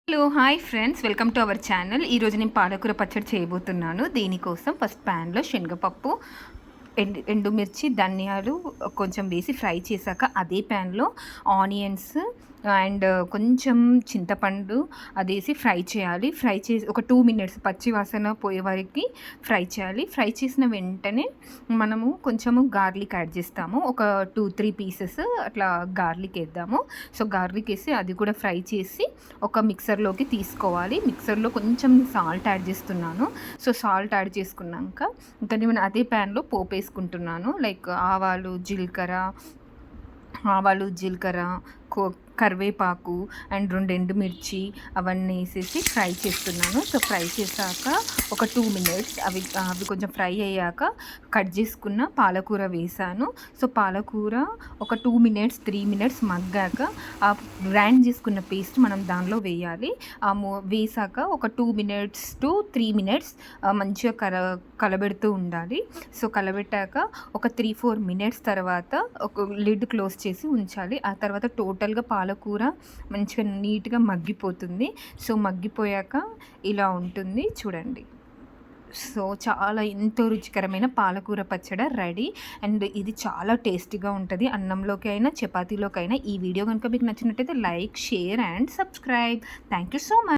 Hello hi friends, welcome to our channel. ఈరోజు నేను పాలకూర పచ్చడి చేయబోతున్నాను. దీనికోసం ఫస్ట్ ప్యాన్లో శనగపప్పు, ఎండుమిర్చి, ధనియాలు కొంచెం వేసి ఫ్రై చేశాక అదే ప్యాన్లో ఆనియన్స్ అండ్ కొంచెం చింతపండు అదేసి ఫ్రై చేయాలి. ఫ్రై చేసి ఒక 2 మినిట్స్ పచ్చి వాసన పోయే వరకు ఫ్రై చేయాలి. ఫ్రై చేసిన వెంటనే మనము కొంచెము గార్లిక్ యాడ్ చేస్తాము. ఒక 2-3 పీసెస్ అట్లా గార్లిక్ వేద్దాము. సో గార్లిక్ వేసి అది కూడా ఫ్రై చేసి ఒక మిక్సర్లోకి తీసుకోవాలి. మిక్సర్లో కొంచెం సాల్ట్ యాడ్ చేస్తున్నాను. సో సాల్ట్ యాడ్ చేసుకున్నాక ఇంకా నేను అదే ప్యాన్లో పోపు వేసుకుంటున్నాను. లైక్ ఆవాలు జీలకర్ర కరివేపాకు అండ్ 2 ఎండుమిర్చి అవన్నీ వేసేసి ఫ్రై చేస్తున్నాను. సో ఫ్రై చేశాక ఒక 2 మినిట్స్ అవి కొంచెం ఫ్రై అయ్యాక కట్ చేసుకున్న పాలకూర వేసాను. సో పాలకూర ఒక 2 మినిట్స్ 3 మినిట్స్ మగ్గాక ఆ గ్రైండ్ చేసుకున్న పేస్ట్ మనం దానిలో వేయాలి. వేసాక ఒక 2 మినిట్స్ టు 3 మినిట్స్ మంచిగా కలబెడుతూ ఉండాలి. సో కలబెట్టాక ఒక 3-4 మినిట్స్ తర్వాత ఒక లిడ్ క్లోజ్ చేసి ఉంచాలి. ఆ తర్వాత టోటల్గా పాలకూర మంచిగా నీట్గా మగ్గిపోతుంది. సో మగ్గిపోయాక ఇలా ఉంటుంది చూడండి. సో చాలా ఎంతో రుచికరమైన పాలకూర పచ్చడి రెడీ. అండ్ ఇది చాలా టేస్టీగా ఉంటుంది. అన్నంలోకి అయినా చపాతీలోకి అయినా. ఈ వీడియో కనుక మీకు నచ్చినట్టయితే like, share and subscribe. Thank you so much.